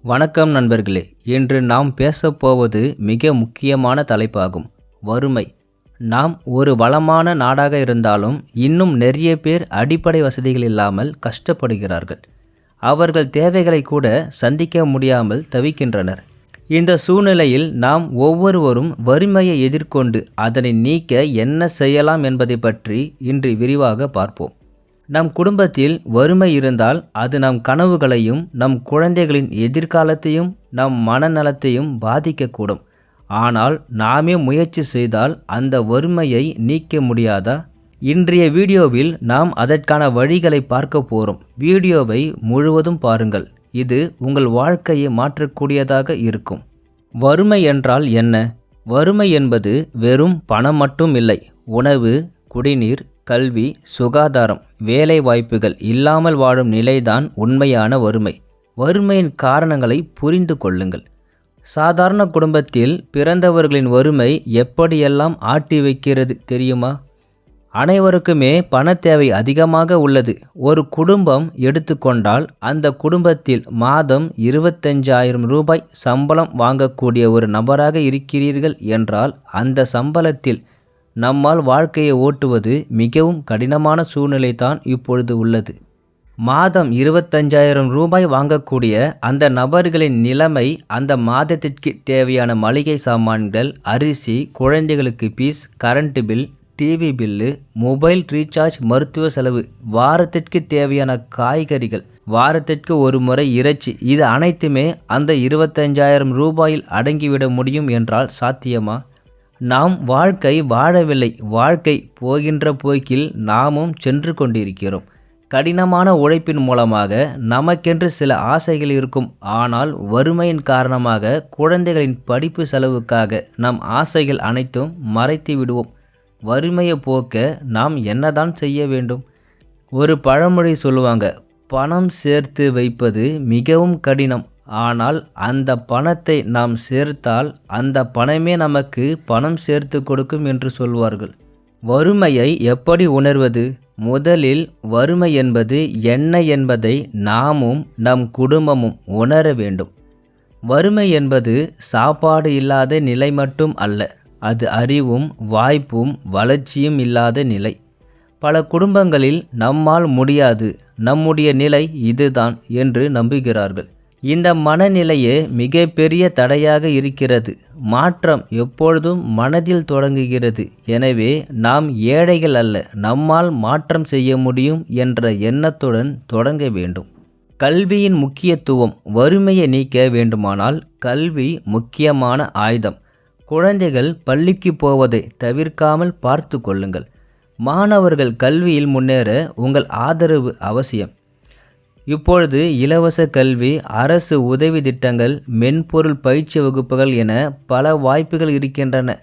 வணக்கம் நண்பர்களே. இன்று நாம் பேசப்போவது மிக முக்கியமான தலைப்பாகும். வறுமை. நாம் ஒரு வளமான நாடாக இருந்தாலும் இன்னும் நிறைய பேர் அடிப்படை வசதிகள் இல்லாமல் கஷ்டப்படுகிறார்கள். அவர்கள் தேவைகளை கூட சந்திக்க முடியாமல் தவிக்கின்றனர். இந்த சூழ்நிலையில் நாம் ஒவ்வொருவரும் வறுமையை எதிர்கொண்டு அதனை நீக்க என்ன செய்யலாம் என்பதை பற்றி இன்று விரிவாக பார்ப்போம். நம் குடும்பத்தில் வறுமை இருந்தால் அது நம் கனவுகளையும் நம் குழந்தைகளின் எதிர்காலத்தையும் நம் மனநலத்தையும் பாதிக்கக்கூடும். ஆனால் நாமே முயற்சி செய்தால் அந்த வறுமையை நீக்க முடியாதா? இன்றைய வீடியோவில் நாம் அதற்கான வழிகளை பார்க்க போகிறோம். வீடியோவை முழுவதும் பாருங்கள். இது உங்கள் வாழ்க்கையை மாற்றக்கூடியதாக இருக்கும். வறுமை என்றால் என்ன? வறுமை என்பது வெறும் பணம் மட்டும் இல்லை. உணவு, குடிநீர், கல்வி, சுகாதாரம், வேலை வாய்ப்புகள் இல்லாமல் வாழும் நிலைதான் உண்மையான வறுமை. வறுமையின் காரணங்களை புரிந்து கொள்ளுங்கள். சாதாரண குடும்பத்தில் பிறந்தவர்களின் வறுமை எப்படியெல்லாம் ஆட்டி வைக்கிறது தெரியுமா? அனைவருக்குமே பண தேவை அதிகமாக உள்ளது. ஒரு குடும்பம் எடுத்துக்கொண்டால் அந்த குடும்பத்தில் மாதம் 25,000 ரூபாய் சம்பளம் வாங்கக்கூடிய ஒரு நபராக இருக்கிறீர்கள் என்றால் அந்த சம்பளத்தில் நம்மால் வாழ்க்கையை ஓட்டுவது மிகவும் கடினமான சூழ்நிலை தான் இப்பொழுது உள்ளது. மாதம் 25,000 ரூபாய் வாங்கக்கூடிய அந்த நபர்களின் நிலைமை அந்த மாதத்திற்கு தேவையான மளிகை சாமான்கள், அரிசி, குழந்தைகளுக்கு fees, current bill, TV bill, mobile recharge, மருத்துவ செலவு, வாரத்திற்கு தேவையான காய்கறிகள், வாரத்திற்கு ஒரு முறை இறைச்சி, இது அனைத்துமே அந்த 25,000 ரூபாயில் அடங்கிவிட முடியும் என்றால் சாத்தியமா? நாம் வாழ்க்கை வாழவில்லை. வாழ்க்கை போகின்ற போக்கில் நாமும் சென்று கொண்டிருக்கிறோம். கடினமான உழைப்பின் மூலமாக நமக்கென்று சில ஆசைகள் இருக்கும். ஆனால் வறுமையின் காரணமாக குழந்தைகளின் படிப்பு செலவுக்காக நம் ஆசைகள் அனைத்தும் மறைத்து விடுவோம். வறுமையை போக்க நாம் என்னதான் செய்ய வேண்டும்? ஒரு பழமொழி சொல்லுவாங்க, பணம் சேர்த்து வைப்பது மிகவும் கடினம். ஆனால் அந்த பணத்தை நாம் சேர்த்தால் அந்த பணமே நமக்கு பணம் சேர்த்து கொடுக்கும் என்று சொல்வார்கள். வறுமையை எப்படி உணர்வது? முதலில் வறுமை என்பது என்ன என்பதை நாமும் நம் குடும்பமும் உணர வேண்டும். வறுமை என்பது சாப்பாடு இல்லாத நிலை மட்டும் அல்ல. அது அறிவும் வாய்ப்பும் வளர்ச்சியும் இல்லாத நிலை. பல குடும்பங்களில் நம்மால் முடியாது, நம்முடைய நிலை இதுதான் என்று நம்புகிறார்கள். இந்த மனநிலையே மிகப்பெரிய தடையாக இருக்கிறது. மாற்றம் எப்பொழுதும் மனதில் தொடங்குகிறது. எனவே நாம் ஏழைகள் அல்ல, நம்மால் மாற்றம் செய்ய முடியும் என்ற எண்ணத்துடன் தொடங்க வேண்டும். கல்வியின் முக்கியத்துவம். வறுமையை நீக்க வேண்டுமானால் கல்வி முக்கியமான ஆயுதம். குழந்தைகள் பள்ளிக்கு போவதை தவிர்க்காமல் பார்த்து கொள்ளுங்கள். மாணவர்கள் கல்வியில் முன்னேற உங்கள் ஆதரவு அவசியம். இப்பொழுது இலவச கல்வி, அரசு உதவி திட்டங்கள், மென்பொருள் பயிற்சி வகுப்புகள் என பல வாய்ப்புகள் இருக்கின்றன.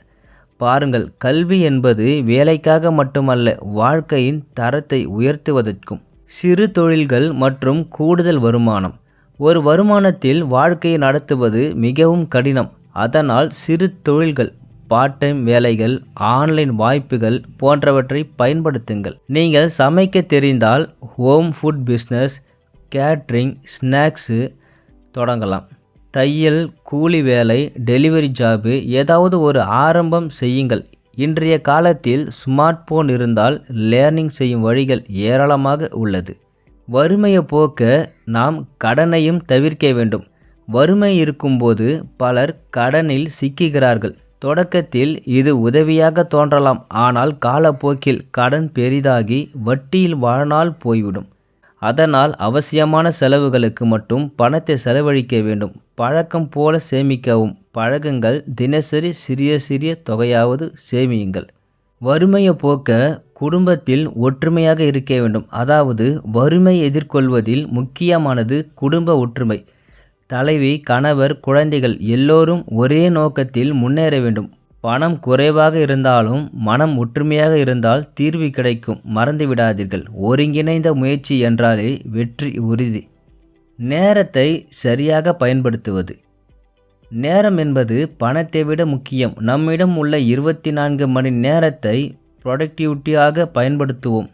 பாருங்கள், கல்வி என்பது வேலைக்காக மட்டுமல்ல, வாழ்க்கையின் தரத்தை உயர்த்துவதற்கும். சிறு தொழில்கள் மற்றும் கூடுதல் வருமானம். ஒரு வருமானத்தில் வாழ்க்கையை நடத்துவது மிகவும் கடினம். அதனால் சிறு தொழில்கள், பார்ட் டைம் வேலைகள், ஆன்லைன் வாய்ப்புகள் போன்றவற்றை பயன்படுத்துங்கள். நீங்கள் சமைக்க தெரிந்தால் home food business, catering, snacks தொடங்கலாம். தையல், கூலி வேலை, டெலிவரி ஜாபு, ஏதாவது ஒரு ஆரம்பம் செய்யுங்கள். இன்றைய காலத்தில் ஸ்மார்ட் போன் இருந்தால் லேர்னிங் செய்யும் வழிகள் ஏராளமாக உள்ளது. வறுமையை போக்க நாம் கடனையும் தவிர்க்க வேண்டும். வறுமை இருக்கும்போது பலர் கடனில் சிக்குகிறார்கள். தொடக்கத்தில் இது உதவியாக தோன்றலாம். ஆனால் காலப்போக்கில் கடன் பெரிதாகி வட்டியில் வாழ்நாள் போய்விடும். அதனால் அவசியமான செலவுகளுக்கு மட்டும் பணத்தை செலவழிக்க வேண்டும். பழக்கம் போல சேமிக்கவும் பழகுங்கள். தினசரி சிறிய சிறிய தொகையாவது சேமியுங்கள். வறுமையை போக்க குடும்பத்தில் ஒற்றுமையாக இருக்க வேண்டும். அதாவது வறுமை எதிர்கொள்வதில் முக்கியமானது குடும்ப ஒற்றுமை. தலைவி, கணவர், குழந்தைகள் எல்லோரும் ஒரே நோக்கத்தில் முன்னேற வேண்டும். பணம் குறைவாக இருந்தாலும் மனம் ஒற்றுமையாக இருந்தால் தீர்வு கிடைக்கும். மறந்துவிடாதீர்கள், ஒருங்கிணைந்த முயற்சி என்றாலே வெற்றி உறுதி. நேரத்தை சரியாக பயன்படுத்துவது. நேரம் என்பது பணத்தை விட முக்கியம். நம்மிடம் உள்ள 24 மணி நேரத்தை ப்ரொடக்டிவிட்டியாக பயன்படுத்துவோம்.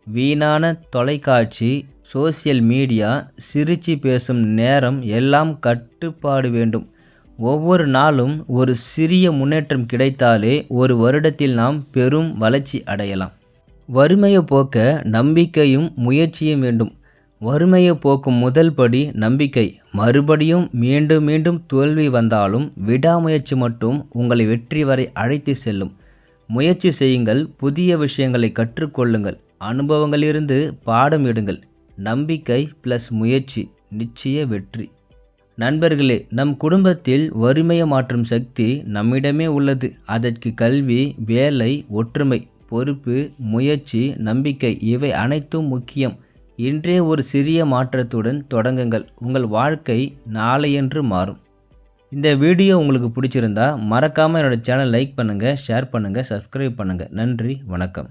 வீணான தொலைக்காட்சி, சோசியல் மீடியா, சிரித்து பேசும் நேரம் எல்லாம் கட்டுப்பாடு வேண்டும். ஒவ்வொரு நாளும் ஒரு சிறிய முன்னேற்றம் கிடைத்தாலே ஒரு வருடத்தில் நாம் பெரும் வளர்ச்சி அடையலாம். வறுமையை போக்க நம்பிக்கையும் முயற்சியும் வேண்டும். வறுமையை போக்கும் முதல் படி நம்பிக்கை. மறுபடியும் மீண்டும் மீண்டும் தோல்வி வந்தாலும் விடாமுயற்சி மட்டும் உங்களை வெற்றி வரை அழைத்து செல்லும். முயற்சி செய்யுங்கள், புதிய விஷயங்களை கற்றுக்கொள்ளுங்கள், அனுபவங்களிலிருந்து பாடம் எடுங்கள். நம்பிக்கை ப்ளஸ் முயற்சி நிச்சய வெற்றி. நண்பர்களே, நம் குடும்பத்தில் வறுமையை மாற்றும் சக்தி நம்மிடமே உள்ளது. அதற்கு கல்வி, வேலை, ஒற்றுமை, பொறுப்பு, முயற்சி, நம்பிக்கை இவை அனைத்தும் முக்கியம். இன்றே ஒரு சிறிய மாற்றத்துடன் தொடங்குங்கள். உங்கள் வாழ்க்கை நாளையன்று மாறும். இந்த வீடியோ உங்களுக்கு பிடிச்சிருந்தா மறக்காமல் என்னோடய சேனல் லைக் பண்ணுங்கள், ஷேர் பண்ணுங்கள், சப்ஸ்கிரைப் பண்ணுங்கள். நன்றி, வணக்கம்.